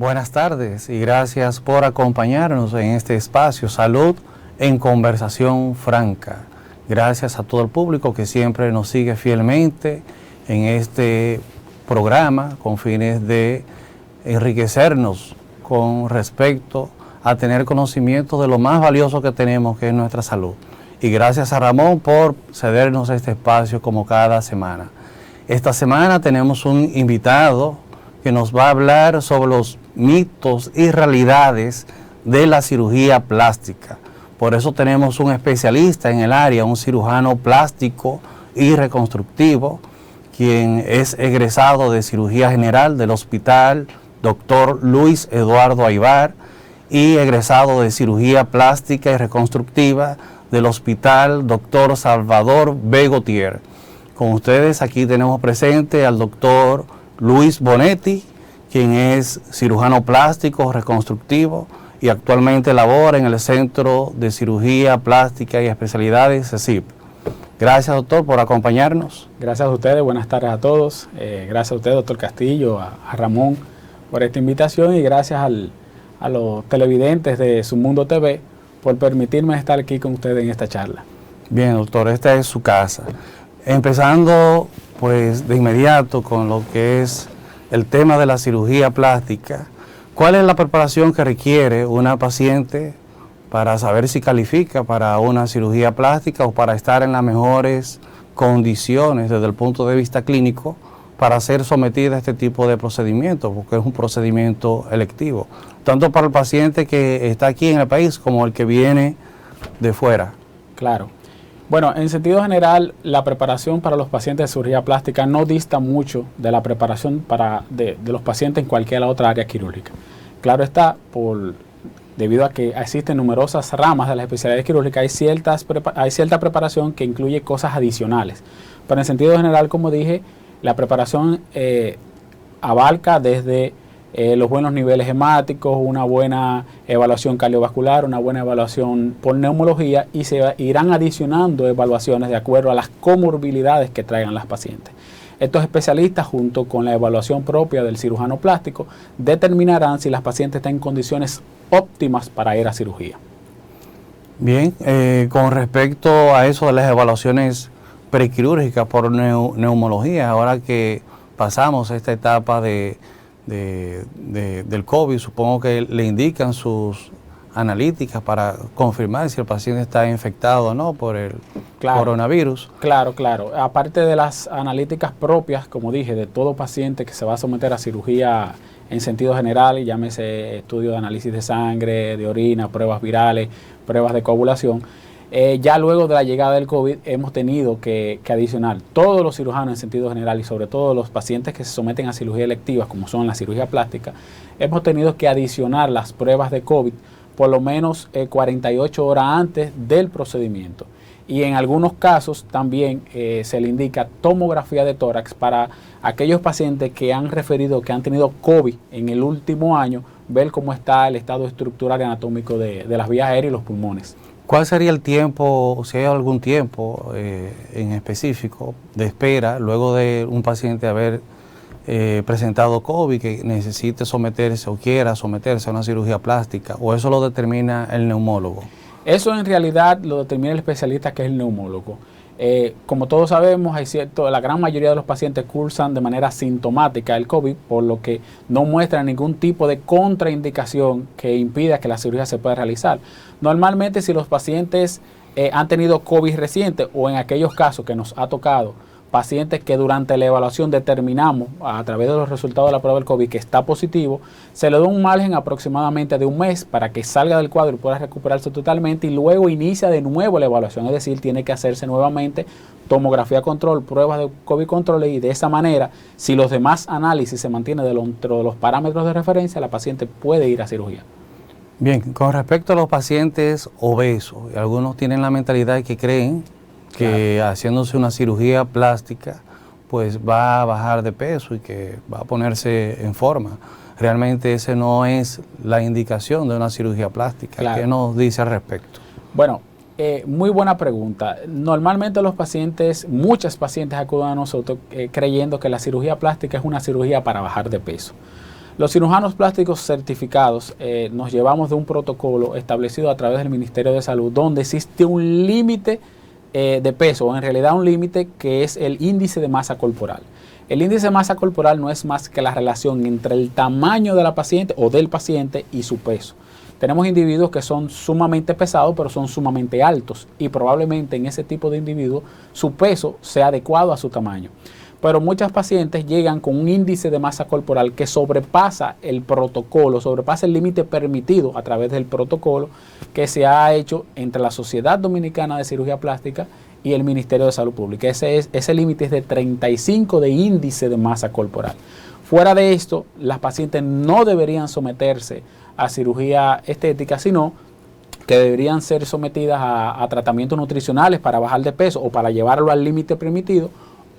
Buenas tardes y gracias por acompañarnos en este espacio Salud en Conversación Franca. Gracias a todo el público que siempre nos sigue fielmente en este programa con fines de enriquecernos con respecto a tener conocimiento de lo más valioso que tenemos, que es nuestra salud. Y gracias a Ramón por cedernos este espacio como cada semana. Esta semana tenemos un invitado que nos va a hablar sobre los mitos y realidades de la cirugía plástica. Por eso tenemos un especialista en el área, un cirujano plástico y reconstructivo, quien es egresado de cirugía general del Hospital Dr. Luis Eduardo Aybar y egresado de cirugía plástica y reconstructiva del Hospital Dr. Salvador B. Gautier. Con ustedes aquí tenemos presente al doctor Luis Bonetti, quien es cirujano plástico reconstructivo y actualmente labora en el Centro de Cirugía Plástica y Especialidades CECIP. Gracias, doctor, por acompañarnos. Gracias a ustedes, buenas tardes a todos. Gracias a usted, doctor Castillo, a Ramón, por esta invitación y gracias a los televidentes de Su Mundo TV por permitirme estar aquí con ustedes en esta charla. Bien, doctor, esta es su casa. Empezando pues de inmediato con lo que es el tema de la cirugía plástica, ¿cuál es la preparación que requiere una paciente para saber si califica para una cirugía plástica o para estar en las mejores condiciones desde el punto de vista clínico para ser sometida a este tipo de procedimiento, porque es un procedimiento electivo, tanto para el paciente que está aquí en el país como el que viene de fuera? Claro. Bueno, en sentido general, la preparación para los pacientes de cirugía plástica no dista mucho de la preparación de los pacientes en cualquier otra área quirúrgica. Claro está, debido a que existen numerosas ramas de las especialidades quirúrgicas, hay cierta preparación que incluye cosas adicionales. Pero en sentido general, como dije, la preparación abarca desde los buenos niveles hemáticos, una buena evaluación cardiovascular, una buena evaluación por neumología y se irán adicionando evaluaciones de acuerdo a las comorbilidades que traigan las pacientes. Estos especialistas, junto con la evaluación propia del cirujano plástico, determinarán si las pacientes están en condiciones óptimas para ir a cirugía. Bien, con respecto a eso de las evaluaciones prequirúrgicas por neumología, ahora que pasamos esta etapa del COVID, supongo que le indican sus analíticas para confirmar si el paciente está infectado o no por el coronavirus. Claro. Aparte de las analíticas propias, como dije, de todo paciente que se va a someter a cirugía en sentido general, llámese estudio de análisis de sangre, de orina, pruebas virales, pruebas de coagulación, ya luego de la llegada del COVID hemos tenido que adicionar todos los cirujanos en sentido general y sobre todo los pacientes que se someten a cirugía electiva como son la cirugía plástica, hemos tenido que adicionar las pruebas de COVID por lo menos 48 horas antes del procedimiento. Y en algunos casos también se le indica tomografía de tórax para aquellos pacientes que han referido que han tenido COVID en el último año, ver cómo está el estado estructural y anatómico de las vías aéreas y los pulmones. ¿Cuál sería el tiempo, si hay algún tiempo en específico de espera luego de un paciente haber presentado COVID que necesite someterse o quiera someterse a una cirugía plástica, o eso lo determina el neumólogo? Eso en realidad lo determina el especialista, que es el neumólogo. Como todos sabemos, la gran mayoría de los pacientes cursan de manera sintomática el COVID, por lo que no muestran ningún tipo de contraindicación que impida que la cirugía se pueda realizar. Normalmente, si los pacientes han tenido COVID reciente o en aquellos casos que nos ha tocado, pacientes que durante la evaluación determinamos a través de los resultados de la prueba del COVID que está positivo, se le da un margen aproximadamente de un mes para que salga del cuadro y pueda recuperarse totalmente y luego inicia de nuevo la evaluación, es decir, tiene que hacerse nuevamente tomografía control, pruebas de COVID control y de esa manera, si los demás análisis se mantienen dentro de los parámetros de referencia, la paciente puede ir a cirugía. Bien, con respecto a los pacientes obesos, algunos tienen la mentalidad que creen que haciéndose una cirugía plástica pues va a bajar de peso y que va a ponerse en forma. Realmente esa no es la indicación de una cirugía plástica. Claro. ¿Qué nos dice al respecto? Bueno, muy buena pregunta. Normalmente muchos pacientes acuden a nosotros creyendo que la cirugía plástica es una cirugía para bajar de peso. Los cirujanos plásticos certificados nos llevamos de un protocolo establecido a través del Ministerio de Salud, donde existe un límite de peso, o en realidad un límite que es el índice de masa corporal. El índice de masa corporal no es más que la relación entre el tamaño de la paciente o del paciente y su peso. Tenemos individuos que son sumamente pesados, pero son sumamente altos, y probablemente en ese tipo de individuos su peso sea adecuado a su tamaño. Pero muchas pacientes llegan con un índice de masa corporal que sobrepasa el protocolo, sobrepasa el límite permitido a través del protocolo que se ha hecho entre la Sociedad Dominicana de Cirugía Plástica y el Ministerio de Salud Pública. Ese límite es de 35 de índice de masa corporal. Fuera de esto, las pacientes no deberían someterse a cirugía estética, sino que deberían ser sometidas a tratamientos nutricionales para bajar de peso o para llevarlo al límite permitido,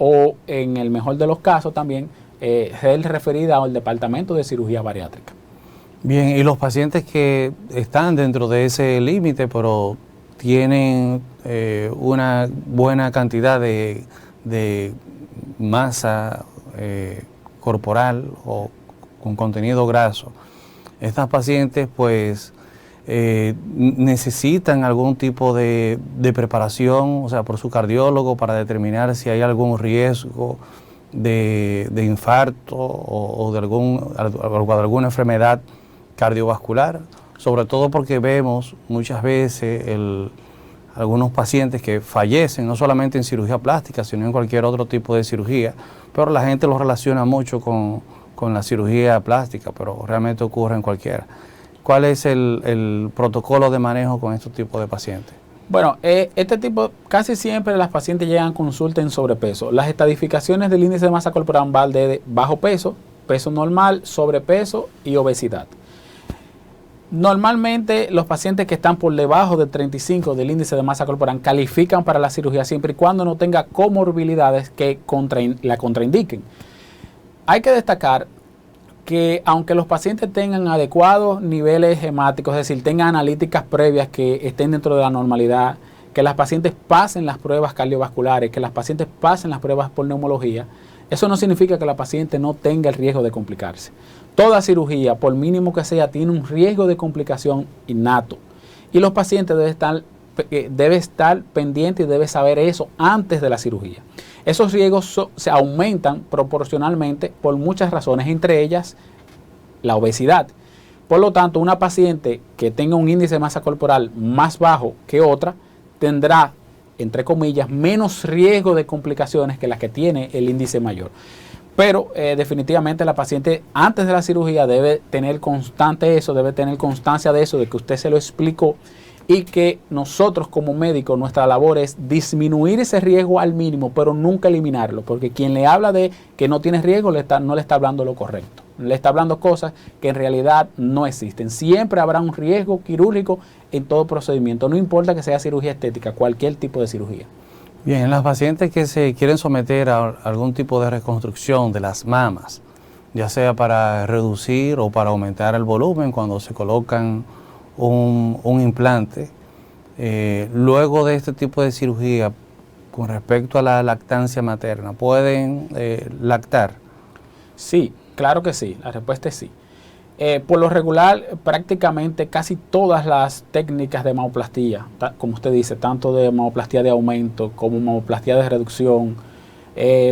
o en el mejor de los casos también ser referida al departamento de cirugía bariátrica. Bien, y los pacientes que están dentro de ese límite, pero tienen una buena cantidad de masa corporal o con contenido graso, estas pacientes pues necesitan algún tipo de preparación, o sea, por su cardiólogo, para determinar si hay algún riesgo de infarto o de alguna enfermedad cardiovascular, sobre todo porque vemos muchas veces algunos pacientes que fallecen, no solamente en cirugía plástica, sino en cualquier otro tipo de cirugía, pero la gente lo relaciona mucho con la cirugía plástica, pero realmente ocurre en cualquiera. ¿Cuál es el protocolo de manejo con estos tipos de pacientes? Bueno, este tipo, casi siempre las pacientes llegan a consulta en sobrepeso. Las estadificaciones del índice de masa corporal van de bajo peso, peso normal, sobrepeso y obesidad. Normalmente los pacientes que están por debajo de 35 del índice de masa corporal califican para la cirugía siempre y cuando no tenga comorbilidades que la contraindiquen. Hay que destacar que aunque los pacientes tengan adecuados niveles hemáticos, es decir, tengan analíticas previas que estén dentro de la normalidad, que las pacientes pasen las pruebas cardiovasculares, que las pacientes pasen las pruebas por neumología, eso no significa que la paciente no tenga el riesgo de complicarse. Toda cirugía, por mínimo que sea, tiene un riesgo de complicación innato. Y los pacientes deben estar pendientes y deben saber eso antes de la cirugía. Esos riesgos se aumentan proporcionalmente por muchas razones, entre ellas la obesidad. Por lo tanto, una paciente que tenga un índice de masa corporal más bajo que otra tendrá, entre comillas, menos riesgo de complicaciones que las que tiene el índice mayor. Pero definitivamente la paciente antes de la cirugía debe tener constante eso, debe tener constancia de eso, de que usted se lo explicó, y que nosotros como médicos nuestra labor es disminuir ese riesgo al mínimo, pero nunca eliminarlo, porque quien le habla de que no tiene riesgo no le está hablando lo correcto, le está hablando cosas que en realidad no existen. Siempre habrá un riesgo quirúrgico en todo procedimiento, no importa que sea cirugía estética, cualquier tipo de cirugía. Bien, las pacientes que se quieren someter a algún tipo de reconstrucción de las mamas, ya sea para reducir o para aumentar el volumen cuando se colocan un implante, luego de este tipo de cirugía, con respecto a la lactancia materna, ¿pueden lactar? Sí, claro que sí, la respuesta es sí. Por lo regular, prácticamente casi todas las técnicas de mamoplastía, como usted dice, tanto de mamoplastía de aumento como mamoplastía de reducción,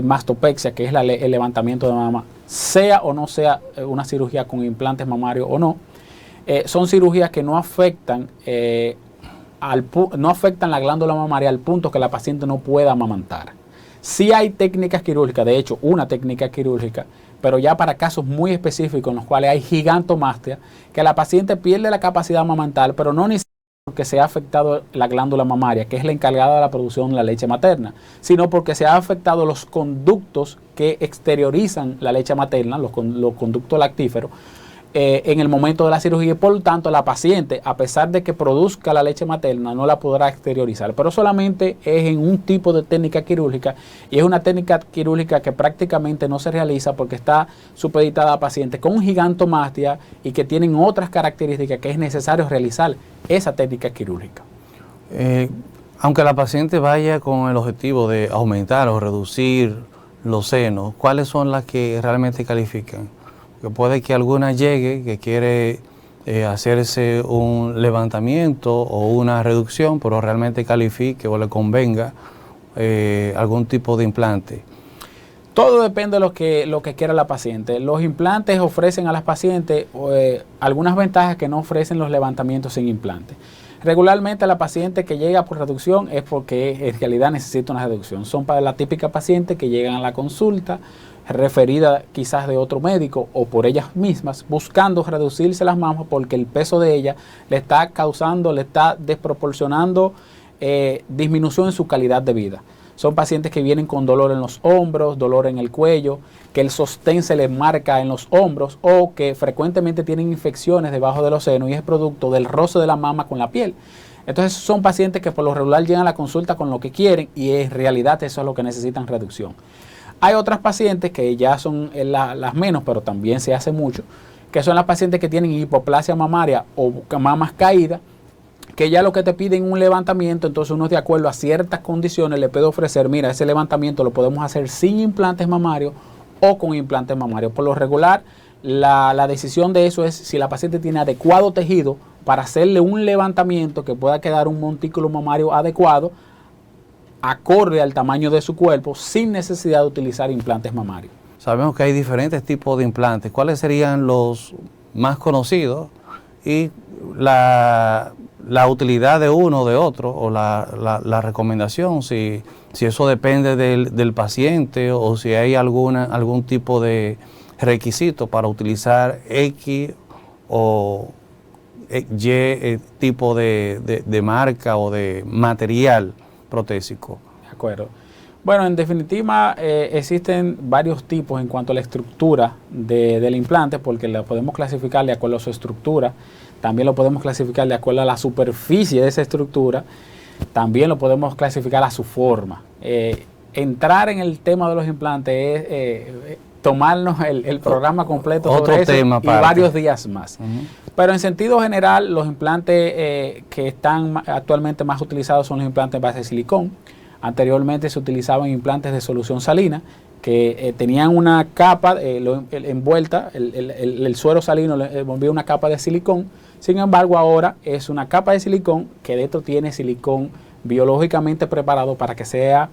mastopexia, que es el levantamiento de mama, sea o no sea una cirugía con implantes mamarios o no, son cirugías que no afectan la glándula mamaria al punto que la paciente no pueda amamantar. Sí hay técnicas quirúrgicas, de hecho una técnica quirúrgica, pero ya para casos muy específicos en los cuales hay gigantomastia, que la paciente pierde la capacidad de amamantar, pero no ni porque se ha afectado la glándula mamaria, que es la encargada de la producción de la leche materna, sino porque se ha afectado los conductos que exteriorizan la leche materna, los conductos lactíferos, en el momento de la cirugía, y por lo tanto la paciente, a pesar de que produzca la leche materna, no la podrá exteriorizar, pero solamente es en un tipo de técnica quirúrgica, y es una técnica quirúrgica que prácticamente no se realiza porque está supeditada a pacientes con gigantomastia y que tienen otras características que es necesario realizar esa técnica quirúrgica. Aunque la paciente vaya con el objetivo de aumentar o reducir los senos, ¿cuáles son las que realmente califican? Que puede que alguna llegue que quiere hacerse un levantamiento o una reducción, pero realmente califique o le convenga algún tipo de implante. Todo depende de lo que quiera la paciente. Los implantes ofrecen a las pacientes algunas ventajas que no ofrecen los levantamientos sin implante. Regularmente la paciente que llega por reducción es porque en realidad necesita una reducción. Son para la típica paciente que llegan a la consulta referida quizás de otro médico o por ellas mismas buscando reducirse las mamas porque el peso de ella le está desproporcionando disminución en su calidad de vida. Son pacientes que vienen con dolor en los hombros, dolor en el cuello, que el sostén se les marca en los hombros o que frecuentemente tienen infecciones debajo de los senos y es producto del roce de la mama con la piel. Entonces son pacientes que por lo regular llegan a la consulta con lo que quieren y en realidad eso es lo que necesitan reducción. Hay otras pacientes que ya son las menos, pero también se hace mucho, que son las pacientes que tienen hipoplasia mamaria o mamas caídas, que ya lo que te piden un levantamiento, entonces uno de acuerdo a ciertas condiciones le puede ofrecer, mira, ese levantamiento lo podemos hacer sin implantes mamarios o con implantes mamarios. Por lo regular, la decisión de eso es si la paciente tiene adecuado tejido para hacerle un levantamiento que pueda quedar un montículo mamario adecuado, acorde al tamaño de su cuerpo, sin necesidad de utilizar implantes mamarios. Sabemos que hay diferentes tipos de implantes. ¿Cuáles serían los más conocidos y la utilidad de uno o de otro, o la recomendación, si eso depende del paciente o si hay algún tipo de requisito para utilizar X o Y tipo de marca o de material protésico? De acuerdo. Bueno, en definitiva existen varios tipos en cuanto a la estructura del implante, porque lo podemos clasificar de acuerdo a su estructura. También lo podemos clasificar de acuerdo a la superficie de esa estructura. También lo podemos clasificar a su forma. Entrar en el tema de los implantes es tomarnos el programa completo Otro sobre eso tema y varios días más. Pero en sentido general, los implantes que están actualmente más utilizados son los implantes en base de silicón. Anteriormente se utilizaban implantes de solución salina que tenían una capa envuelta, el suero salino le envolvía una capa de silicón. Sin embargo, ahora es una capa de silicón que dentro tiene silicón biológicamente preparado para que sea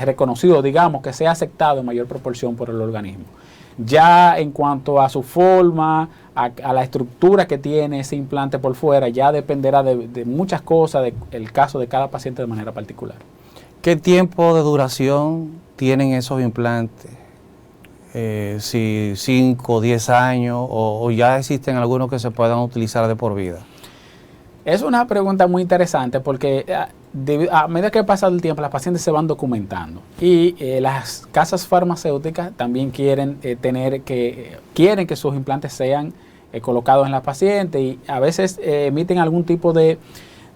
reconocido, digamos, que sea aceptado en mayor proporción por el organismo. Ya en cuanto a su forma, a la estructura que tiene ese implante por fuera, ya dependerá de muchas cosas, del caso de cada paciente de manera particular. ¿Qué tiempo de duración tienen esos implantes? Si 5, 10 años o ya existen algunos que se puedan utilizar de por vida. Es una pregunta muy interesante porque a medida que pasa el tiempo las pacientes se van documentando y las casas farmacéuticas también quieren que sus implantes sean colocados en la paciente y a veces emiten algún tipo de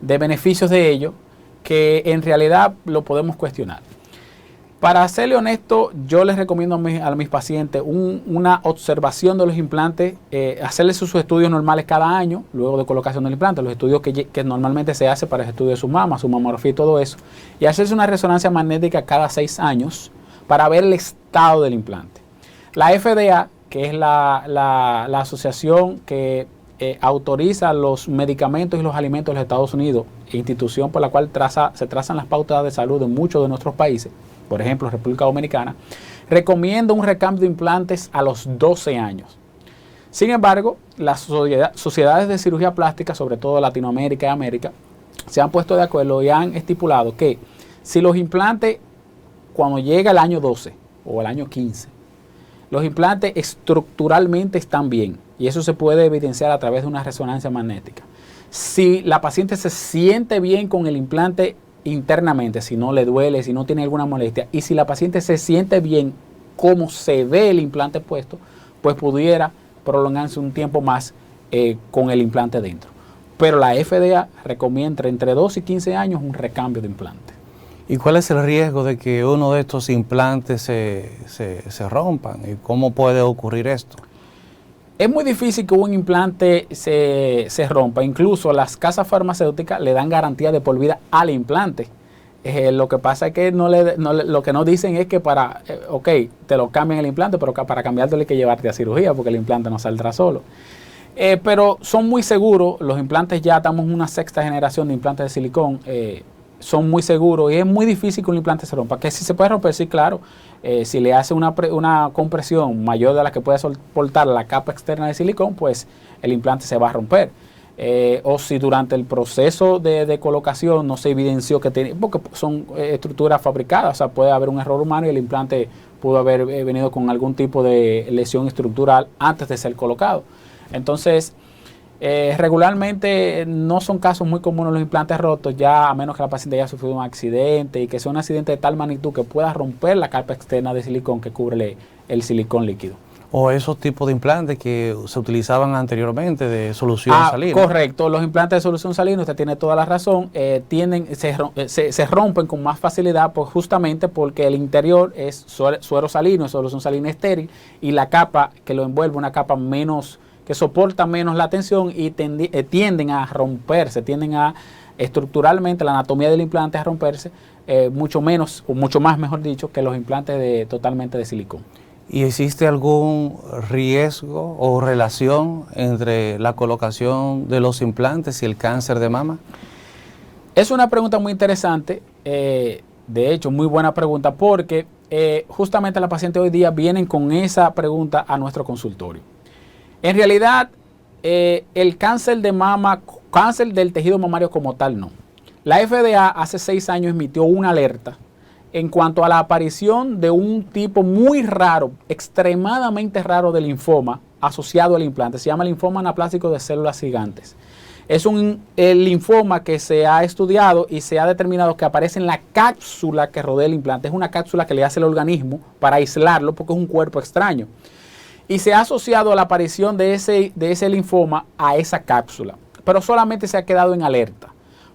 beneficios de ello que en realidad lo podemos cuestionar. Para serle honesto, yo les recomiendo a mis pacientes una observación de los implantes, hacerles sus estudios normales cada año, luego de colocación del implante, los estudios que normalmente se hace para el estudio de su mama, su mamografía y todo eso, y hacerse una resonancia magnética cada 6 años para ver el estado del implante. La FDA, que es la asociación que autoriza los medicamentos y los alimentos de los Estados Unidos, institución por la cual se trazan las pautas de salud en muchos de nuestros países, por ejemplo República Dominicana, recomienda un recambio de implantes a los 12 años. Sin embargo, las sociedades de cirugía plástica, sobre todo Latinoamérica y América, se han puesto de acuerdo y han estipulado que si los implantes, cuando llega el año 12 o el año 15, los implantes estructuralmente están bien, y eso se puede evidenciar a través de una resonancia magnética. Si la paciente se siente bien con el implante internamente, si no le duele, si no tiene alguna molestia, y si la paciente se siente bien como se ve el implante puesto, pues pudiera prolongarse un tiempo más con el implante dentro. Pero la FDA recomienda entre 2 y 15 años un recambio de implante. ¿Y cuál es el riesgo de que uno de estos implantes se rompan? ¿Y cómo puede ocurrir esto? Es muy difícil que un implante se rompa. Incluso las casas farmacéuticas le dan garantía de por vida al implante. Lo que pasa es que lo que nos dicen es que ok, te lo cambian el implante, pero para cambiártelo hay que llevarte a cirugía porque el implante no saldrá solo. Pero son muy seguros, los implantes ya estamos en una sexta generación de implantes de silicón, son muy seguros y es muy difícil que un implante se rompa. Que si se puede romper, sí, claro, si le hace una compresión mayor de la que puede soportar la capa externa de silicón, pues el implante se va a romper. O si durante el proceso de colocación no se evidenció que tiene, porque son estructuras fabricadas, o sea, puede haber un error humano y el implante pudo haber venido con algún tipo de lesión estructural antes de ser colocado. Entonces, regularmente no son casos muy comunes los implantes rotos, ya a menos que la paciente haya sufrido un accidente y que sea un accidente de tal magnitud que pueda romper la capa externa de silicón que cubre el silicón líquido. O esos tipos de implantes que se utilizaban anteriormente de solución salina. Correcto, los implantes de solución salina, usted tiene toda la razón, se rompen con más facilidad pues justamente porque el interior es suero salino, es solución salina estéril, y la capa que lo envuelve, una capa que soporta menos la tensión y tienden a romperse, estructuralmente la anatomía del implante a romperse mucho menos, o mucho más, mejor dicho, que los implantes totalmente de silicón. ¿Y existe algún riesgo o relación entre la colocación de los implantes y el cáncer de mama? Es una pregunta muy interesante, de hecho muy buena pregunta, porque justamente las pacientes hoy día vienen con esa pregunta a nuestro consultorio. En realidad, el cáncer de mama, cáncer del tejido mamario como tal, no. La FDA hace 6 años emitió una alerta en cuanto a la aparición de un tipo muy raro, extremadamente raro de linfoma asociado al implante. Se llama linfoma anaplásico de células gigantes. Es el linfoma que se ha estudiado y se ha determinado que aparece en la cápsula que rodea el implante. Es una cápsula que le hace el organismo para aislarlo porque es un cuerpo extraño. Y se ha asociado a la aparición de ese linfoma a esa cápsula. Pero solamente se ha quedado en alerta.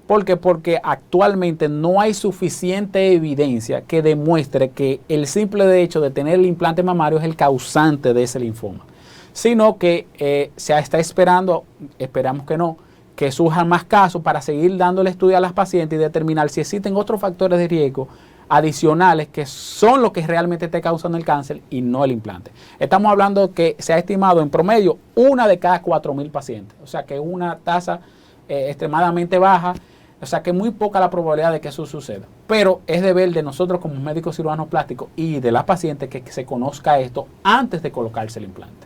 ¿Por qué? Porque actualmente no hay suficiente evidencia que demuestre que el simple hecho de tener el implante mamario es el causante de ese linfoma, sino que se está esperamos que no, que surjan más casos para seguir dándole estudio a las pacientes y determinar si existen otros factores de riesgo adicionales que son los que realmente te causan el cáncer y no el implante. Estamos hablando que se ha estimado en promedio 1 de cada 4.000 pacientes, o sea que es una tasa extremadamente baja. O sea que es muy poca la probabilidad de que eso suceda. Pero es deber de nosotros como médicos cirujanos plásticos y de las pacientes que se conozca esto antes de colocarse el implante.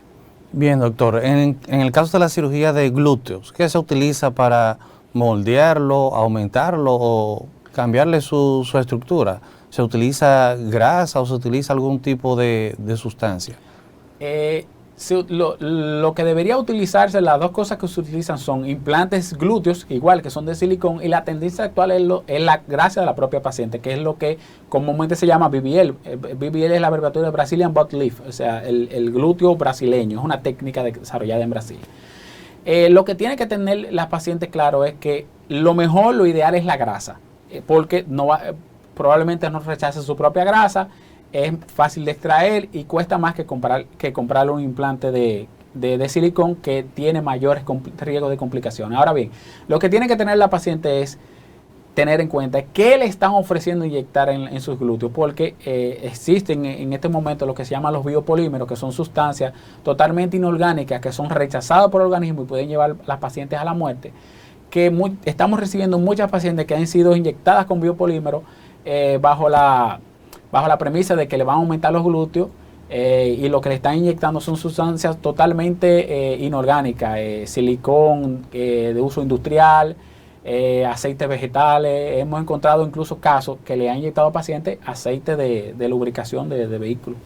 Bien, doctor. En el caso de la cirugía de glúteos, ¿qué se utiliza para moldearlo, aumentarlo o cambiarle su estructura? ¿Se utiliza grasa o se utiliza algún tipo de sustancia? Lo que debería utilizarse, las dos cosas que se utilizan son implantes glúteos, igual que son de silicón, y la tendencia actual es la grasa de la propia paciente, que es lo que comúnmente se llama BBL. BBL es la abreviatura de Brazilian Butt Lift, o sea, el glúteo brasileño, es una técnica desarrollada en Brasil. Lo que tiene que tener la paciente claro es que lo mejor, lo ideal es la grasa, porque probablemente no rechace su propia grasa. Es fácil de extraer y cuesta más que comprar un implante de silicón que tiene mayores riesgos de complicaciones. Ahora bien, lo que tiene que tener la paciente es tener en cuenta qué le están ofreciendo inyectar en sus glúteos, porque existen en este momento lo que se llaman los biopolímeros, que son sustancias totalmente inorgánicas que son rechazadas por el organismo y pueden llevar a las pacientes a la muerte, que estamos recibiendo muchas pacientes que han sido inyectadas con biopolímeros bajo la premisa de que le van a aumentar los glúteos y lo que le están inyectando son sustancias totalmente inorgánicas, silicón de uso industrial, aceites vegetales. Hemos encontrado incluso casos que le han inyectado a pacientes aceite de lubricación de vehículos.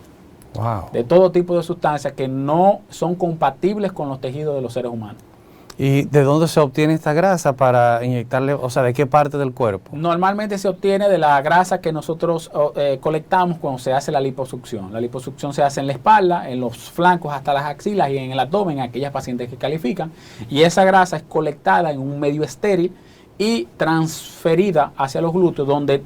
Wow. De todo tipo de sustancias que no son compatibles con los tejidos de los seres humanos. ¿Y de dónde se obtiene esta grasa para inyectarle? O sea, ¿de qué parte del cuerpo? Normalmente se obtiene de la grasa que nosotros colectamos cuando se hace la liposucción. La liposucción se hace en la espalda, en los flancos hasta las axilas y en el abdomen, aquellas pacientes que califican. Y esa grasa es colectada en un medio estéril y transferida hacia los glúteos, donde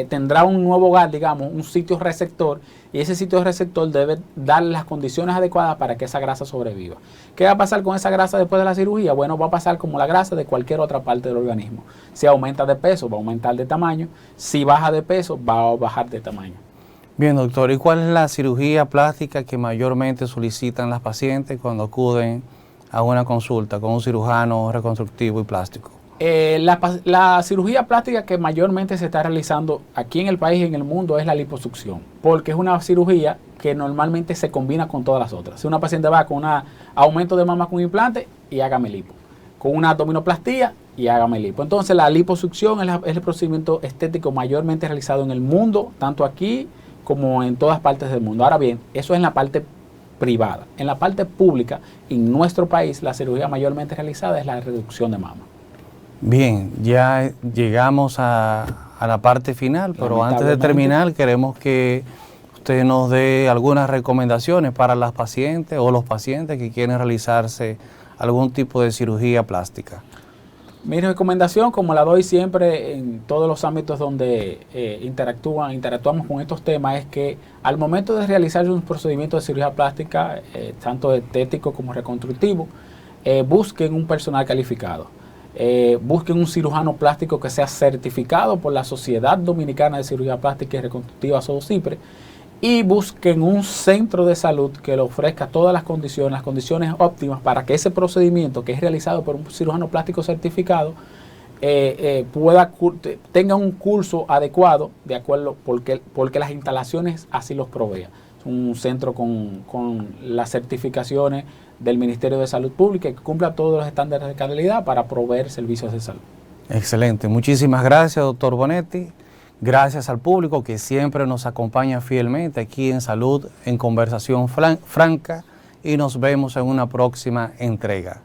tendrá un nuevo hogar, digamos, un sitio receptor, y ese sitio receptor debe dar las condiciones adecuadas para que esa grasa sobreviva. ¿Qué va a pasar con esa grasa después de la cirugía? Bueno, va a pasar como la grasa de cualquier otra parte del organismo. Si aumenta de peso, va a aumentar de tamaño. Si baja de peso, va a bajar de tamaño. Bien, doctor, ¿y cuál es la cirugía plástica que mayormente solicitan las pacientes cuando acuden a una consulta con un cirujano reconstructivo y plástico? La cirugía plástica que mayormente se está realizando aquí en el país y en el mundo es la liposucción, porque es una cirugía que normalmente se combina con todas las otras. Si una paciente va con un aumento de mama con implante, y hágame lipo, con una abdominoplastía y hágame lipo. Entonces la liposucción es el procedimiento estético mayormente realizado en el mundo, tanto aquí como en todas partes del mundo. Ahora bien, eso es en la parte privada. En la parte pública, en nuestro país, la cirugía mayormente realizada es la reducción de mama. Bien, ya llegamos a la parte final, pero antes de terminar queremos que usted nos dé algunas recomendaciones para las pacientes o los pacientes que quieren realizarse algún tipo de cirugía plástica. Mi recomendación, como la doy siempre en todos los ámbitos donde interactuamos con estos temas, es que al momento de realizar un procedimiento de cirugía plástica, tanto estético como reconstructivo, busquen un personal calificado. Busquen un cirujano plástico que sea certificado por la Sociedad Dominicana de Cirugía Plástica y Reconstructiva, SODOCIPRE, y busquen un centro de salud que le ofrezca todas las condiciones óptimas para que ese procedimiento, que es realizado por un cirujano plástico certificado, tenga un curso adecuado, de acuerdo, porque las instalaciones así los provean. Un centro con las certificaciones del Ministerio de Salud Pública que cumpla todos los estándares de calidad para proveer servicios de salud. Excelente. Muchísimas gracias, doctor Bonetti. Gracias al público que siempre nos acompaña fielmente aquí en Salud en Conversación Franca, y nos vemos en una próxima entrega.